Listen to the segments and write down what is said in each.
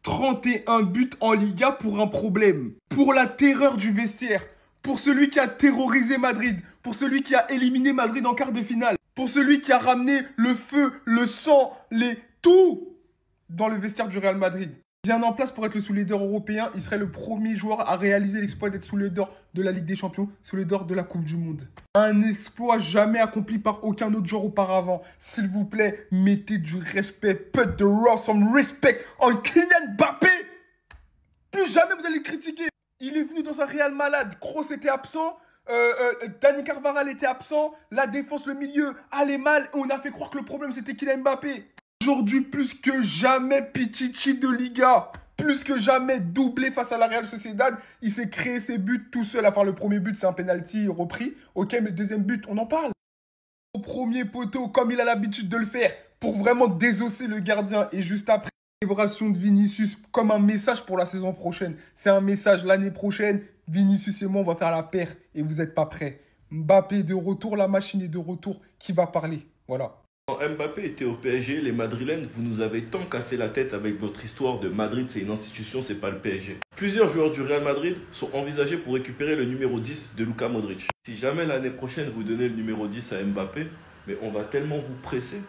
31 buts en Liga pour un problème. Pour la terreur du vestiaire. Pour celui qui a terrorisé Madrid. Pour celui qui a éliminé Madrid en quart de finale. Pour celui qui a ramené le feu, le sang, tout dans le vestiaire du Real Madrid. Bien en place pour être le soulier d'or européen, il serait le premier joueur à réaliser l'exploit d'être soulier d'or de la Ligue des Champions, soulier d'or de la Coupe du Monde. Un exploit jamais accompli par aucun autre joueur auparavant. S'il vous plaît, mettez du respect, put the raw some respect on Kylian Mbappé. Plus jamais vous allez le critiquer. Il est venu dans un Real malade. Kroos était absent. Dani Carvajal était absent. La défense, le milieu allait mal. Et on a fait croire que le problème c'était Kylian Mbappé. Aujourd'hui, plus que jamais, Pichichi de Liga. Plus que jamais, doublé face à la Real Sociedad. Il s'est créé ses buts tout seul. Enfin, le premier but, c'est un penalty repris. Ok, mais le deuxième but, on en parle. Au premier poteau, comme il a l'habitude de le faire, pour vraiment désosser le gardien. Et juste après, célébration de Vinicius comme un message pour la saison prochaine. C'est un message l'année prochaine. Vinicius et moi, on va faire la paire. Et vous n'êtes pas prêts. Mbappé de retour, la machine est de retour. Qui va parler? Voilà. Quand Mbappé était au PSG, les Madrilènes, vous nous avez tant cassé la tête avec votre histoire de Madrid, c'est une institution, c'est pas le PSG. Plusieurs joueurs du Real Madrid sont envisagés pour récupérer le numéro 10 de Luka Modric. Si jamais l'année prochaine vous donnez le numéro 10 à Mbappé, mais on va tellement vous presser.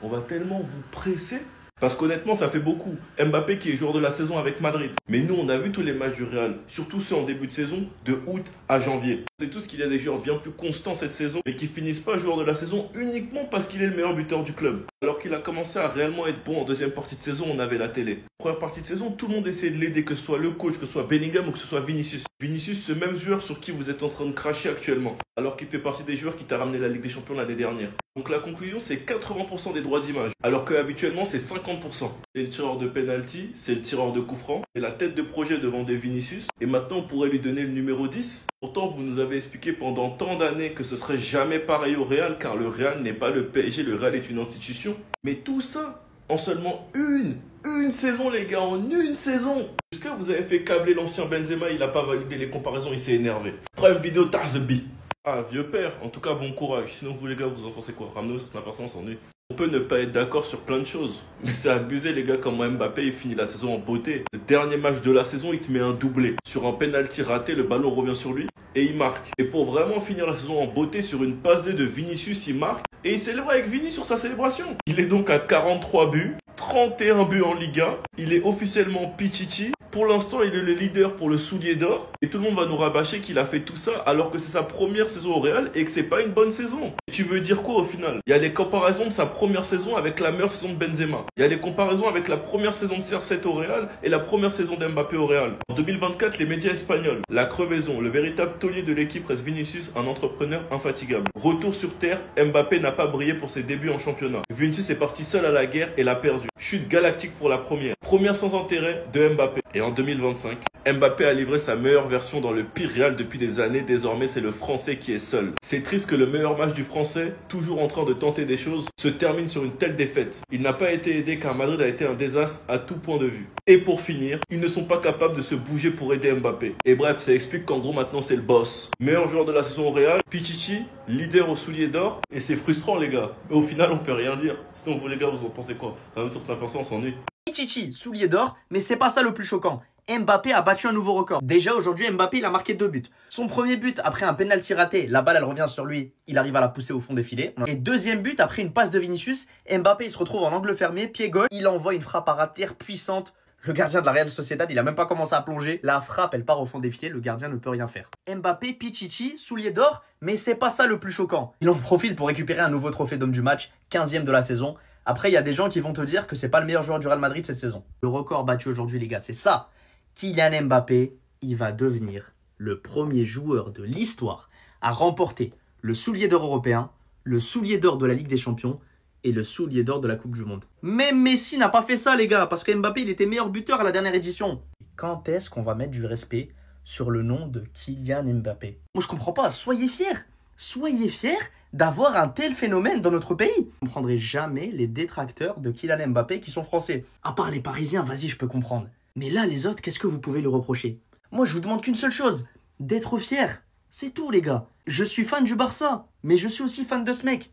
On va tellement vous presser. Parce qu'honnêtement, ça fait beaucoup. Mbappé qui est joueur de la saison avec Madrid. Mais nous, on a vu tous les matchs du Real, surtout ceux en début de saison, de août à janvier. C'est tous qu'il y a des joueurs bien plus constants cette saison et qui finissent pas joueur de la saison uniquement parce qu'il est le meilleur buteur du club. Alors qu'il a commencé à réellement être bon en deuxième partie de saison, on avait la télé. Première partie de saison, tout le monde essayait de l'aider, que ce soit le coach, que ce soit Bellingham ou que ce soit Vinicius. Vinicius, ce même joueur sur qui vous êtes en train de cracher actuellement. Alors qu'il fait partie des joueurs qui t'a ramené la Ligue des Champions l'année dernière. Donc la conclusion, c'est 80% des droits d'image. Alors qu'habituellement, c'est 50%. C'est le tireur de penalty, c'est le tireur de coup franc, c'est la tête de projet devant des Vinicius. Et maintenant, on pourrait lui donner le numéro 10. Pourtant, vous nous avez expliqué pendant tant d'années que ce serait jamais pareil au Real, car le Real n'est pas le PSG, le Real est une institution. Mais tout ça, en seulement une saison, les gars, en une saison. Jusqu'à vous avez fait câbler l'ancien Benzema, il n'a pas validé les comparaisons, il s'est énervé. Prends une vidéo Tarzebi. Ah, vieux père, en tout cas, bon courage. Sinon, vous les gars, vous en pensez quoi? Ramenez-nous sur Snapchat, on s'ennuie. On peut ne pas être d'accord sur plein de choses, mais c'est abusé les gars, comme Mbappé il finit la saison en beauté. Le dernier match de la saison, il te met un doublé. Sur un penalty raté, le ballon revient sur lui et il marque. Et pour vraiment finir la saison en beauté, sur une passe D de Vinicius, il marque et il célèbre avec Vini sur sa célébration. Il est donc à 43 buts, 31 buts en Liga. Il est officiellement Pichichi. Pour l'instant, il est le leader pour le soulier d'or. Et tout le monde va nous rabâcher qu'il a fait tout ça alors que c'est sa première saison au Real et que c'est pas une bonne saison. Et tu veux dire quoi au final? Il y a les comparaisons de sa première saison avec la meilleure saison de Benzema. Il y a les comparaisons avec la première saison de CR7 au Real et la première saison d'Mbappé au Real. En 2024, les médias espagnols, la crevaison, le véritable taulier de l'équipe reste Vinicius, un entrepreneur infatigable. Retour sur terre, Mbappé n'a pas brillé pour ses débuts en championnat. Vinicius est parti seul à la guerre et l'a perdu. Chute galactique pour la première. Première sans intérêt de Mbappé. Et en 2025, Mbappé a livré sa meilleure version dans le pire Real depuis des années. Désormais, c'est le Français qui est seul. C'est triste que le meilleur match du Français, toujours en train de tenter des choses, se termine sur une telle défaite. Il n'a pas été aidé car Madrid a été un désastre à tout point de vue. Et pour finir, ils ne sont pas capables de se bouger pour aider Mbappé. Et bref, ça explique qu'en gros maintenant c'est le boss. Meilleur joueur de la saison au Real, Pichichi, leader au soulier d'or. Et c'est frustrant les gars. Mais au final, on peut rien dire. Sinon vous les gars, vous en pensez quoi? Même sur 5%, on s'ennuie. Pichichi, soulier d'or, mais c'est pas ça le plus choquant. Mbappé a battu un nouveau record. Déjà aujourd'hui, Mbappé il a marqué 2 buts. Son premier but après un penalty raté, la balle elle revient sur lui, il arrive à la pousser au fond des filets. Et deuxième but après une passe de Vinicius, Mbappé il se retrouve en angle fermé, pied gauche, il envoie une frappe à ras de terre puissante. Le gardien de la Real Sociedad, il a même pas commencé à plonger. La frappe, elle part au fond des filets, le gardien ne peut rien faire. Mbappé, Pichichi, soulier d'or, mais c'est pas ça le plus choquant. Il en profite pour récupérer un nouveau trophée d'homme du match, 15e de la saison. Après, il y a des gens qui vont te dire que c'est pas le meilleur joueur du Real Madrid cette saison. Le record battu aujourd'hui, les gars, c'est ça. Kylian Mbappé, il va devenir le premier joueur de l'histoire à remporter le soulier d'or européen, le soulier d'or de la Ligue des Champions et le soulier d'or de la Coupe du Monde. Même Messi n'a pas fait ça, les gars, parce que Mbappé, il était meilleur buteur à la dernière édition. Quand est-ce qu'on va mettre du respect sur le nom de Kylian Mbappé? Moi, je comprends pas. Soyez fiers. Soyez fiers d'avoir un tel phénomène dans notre pays. Je ne comprendrai jamais les détracteurs de Kylian Mbappé qui sont français. À part les Parisiens, vas-y, je peux comprendre. Mais là, les autres, qu'est-ce que vous pouvez lui reprocher? Moi, je vous demande qu'une seule chose, d'être fier. C'est tout, les gars. Je suis fan du Barça, mais je suis aussi fan de ce mec.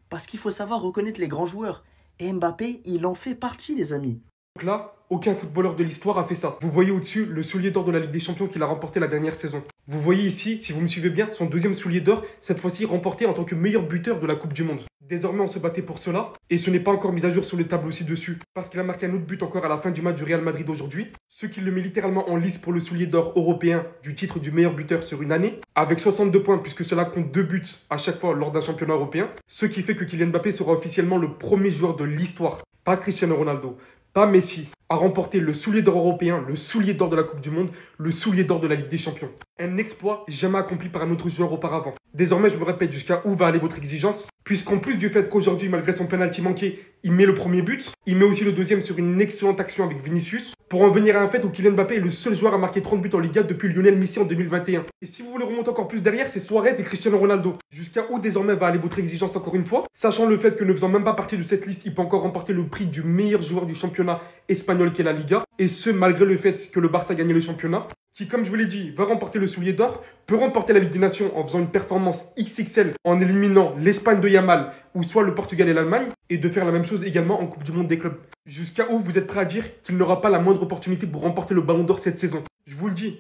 Parce qu'il faut savoir reconnaître les grands joueurs. Et Mbappé, il en fait partie, les amis. Donc là, aucun footballeur de l'histoire a fait ça. Vous voyez au-dessus le soulier d'or de la Ligue des Champions qu'il a remporté la dernière saison. Vous voyez ici, si vous me suivez bien, son deuxième soulier d'or, cette fois-ci remporté en tant que meilleur buteur de la Coupe du Monde. Désormais, on se battait pour cela, et ce n'est pas encore mis à jour sur le tableau ci-dessus, parce qu'il a marqué un autre but encore à la fin du match du Real Madrid aujourd'hui, ce qui le met littéralement en lice pour le soulier d'or européen du titre du meilleur buteur sur une année, avec 62 points, puisque cela compte 2 buts à chaque fois lors d'un championnat européen, ce qui fait que Kylian Mbappé sera officiellement le premier joueur de l'histoire, pas Cristiano Ronaldo, pas Messi, a remporté le soulier d'or européen, le soulier d'or de la Coupe du Monde, le soulier d'or de la Ligue des Champions. Un exploit jamais accompli par un autre joueur auparavant. Désormais, je me répète jusqu'à où va aller votre exigence, puisqu'en plus du fait qu'aujourd'hui, malgré son penalty manqué, il met le premier but, il met aussi le deuxième sur une excellente action avec Vinicius, pour en venir à un fait où Kylian Mbappé est le seul joueur à marquer 30 buts en Liga depuis Lionel Messi en 2021. Et si vous voulez remonter encore plus derrière, c'est Suarez et Cristiano Ronaldo. Jusqu'à où désormais va aller votre exigence encore une fois, sachant le fait que ne faisant même pas partie de cette liste, il peut encore remporter le prix du meilleur joueur du championnat espagnol qu'est la Liga, et ce malgré le fait que le Barça a gagné le championnat, qui comme je vous l'ai dit, va remporter le soulier d'or, peut remporter la Ligue des Nations en faisant une performance XXL, en éliminant l'Espagne de Yamal, ou soit le Portugal et l'Allemagne, et de faire la même chose également en Coupe du Monde des clubs. Jusqu'à où vous êtes prêt à dire qu'il n'aura pas la moindre opportunité pour remporter le Ballon d'Or cette saison. Je vous le dis,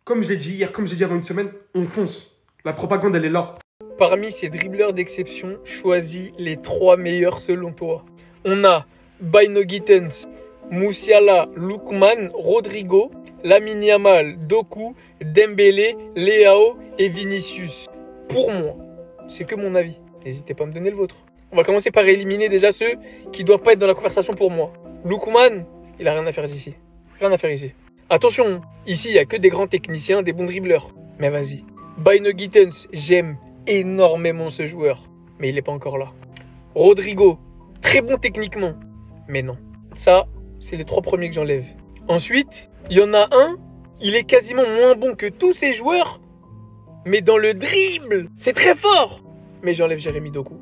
comme je l'ai dit hier, comme j'ai dit avant une semaine, on fonce. La propagande, elle est là. Parmi ces dribbleurs d'exception, choisis les 3 meilleurs selon toi. On a Baino Gittens, Musiala, Lookman, Rodrigo, Lamine Yamal, Doku, Dembélé, Leao et Vinicius. Pour moi, c'est que mon avis. N'hésitez pas à me donner le vôtre. On va commencer par éliminer déjà ceux qui ne doivent pas être dans la conversation pour moi. Lookman, il a rien à faire d'ici. Rien à faire ici. Attention, ici il n'y a que des grands techniciens, des bons dribbleurs. Mais vas-y. Baino Gittens, j'aime énormément ce joueur. Mais il n'est pas encore là. Rodrigo, très bon techniquement. Mais non. Ça, c'est les 3 premiers que j'enlève. Ensuite, il y en a un, il est quasiment moins bon que tous ces joueurs. Mais dans le dribble, c'est très fort. Mais j'enlève Jérémy Doku.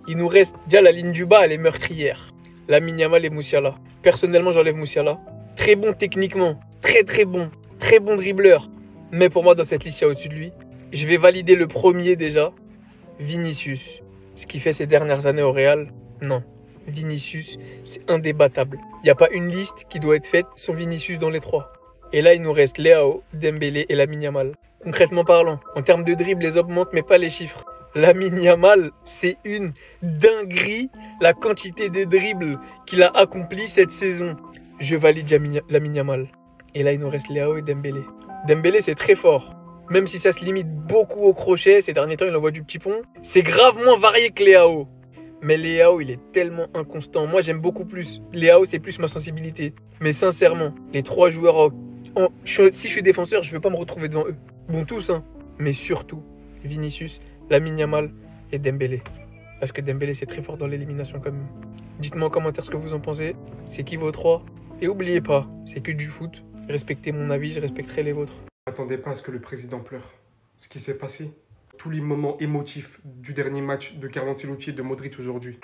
Il nous reste déjà la ligne du bas, elle est meurtrière. Lamine Yamal et Musiala. Personnellement, j'enlève Musiala. Très bon techniquement, très bon dribbleur. Mais pour moi, dans cette liste, il y a au-dessus de lui. Je vais valider le premier déjà, Vinicius. Ce qu'il fait ces dernières années au Real, non. Vinicius, c'est indébattable. Il n'y a pas une liste qui doit être faite sans Vinicius dans les 3. Et là, il nous reste Leao, Dembélé et Lamine Yamal. Concrètement parlant, en termes de dribble, les hommes montent, mais pas les chiffres. Lamine Yamal, c'est une dinguerie la quantité de dribbles qu'il a accompli cette saison. Je valide Lamine Yamal. Et là, il nous reste Leao et Dembélé. Dembélé, c'est très fort. Même si ça se limite beaucoup au crochet, ces derniers temps, il envoie du petit pont. C'est grave moins varié que Leao. Mais Leao, il est tellement inconstant. Moi, j'aime beaucoup plus. Leao, c'est plus ma sensibilité. Mais sincèrement, les 3 joueurs... si je suis défenseur, je ne veux pas me retrouver devant eux. Bon, tous, hein. Mais surtout, Vinicius, Lamine Yamal et Dembélé. Parce que Dembélé, c'est très fort dans l'élimination quand même. Dites-moi en commentaire ce que vous en pensez. C'est qui vos 3? Et n'oubliez pas, c'est que du foot. Respectez mon avis, je respecterai les vôtres. N'attendez pas à ce que le président pleure. Ce qui s'est passé, tous les moments émotifs du dernier match de Carlo Ancelotti et de Modric aujourd'hui.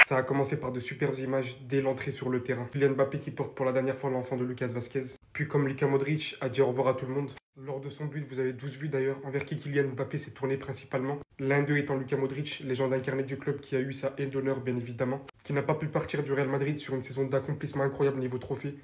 Ça a commencé par de superbes images dès l'entrée sur le terrain. Kylian Mbappé qui porte pour la dernière fois l'enfant de Lucas Vazquez. Puis comme Luka Modric a dit au revoir à tout le monde. Lors de son but, vous avez 12 vues d'ailleurs, envers qui Kylian Mbappé s'est tourné principalement. L'un d'eux étant Luka Modric, légende incarnée du club qui a eu sa haie d'honneur bien évidemment. Qui n'a pas pu partir du Real Madrid sur une saison d'accomplissement incroyable niveau trophée.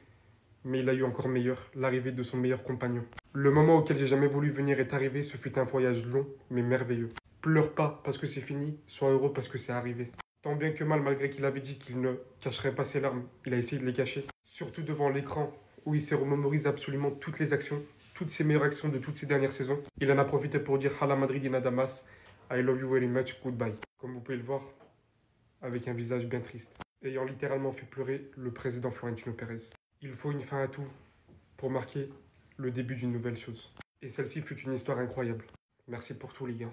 Mais il a eu encore meilleur, l'arrivée de son meilleur compagnon. Le moment auquel j'ai jamais voulu venir est arrivé, ce fut un voyage long mais merveilleux. Pleure pas parce que c'est fini, sois heureux parce que c'est arrivé. Tant bien que mal, malgré qu'il avait dit qu'il ne cacherait pas ses larmes, il a essayé de les cacher. Surtout devant l'écran, où il se remémorise absolument toutes les actions, toutes ses meilleures actions de toutes ces dernières saisons. Il en a profité pour dire « Hala Madrid y nada más, I love you very much, goodbye ». Comme vous pouvez le voir, avec un visage bien triste, ayant littéralement fait pleurer le président Florentino Pérez. Il faut une fin à tout pour marquer le début d'une nouvelle chose. Et celle-ci fut une histoire incroyable. Merci pour tout les gars.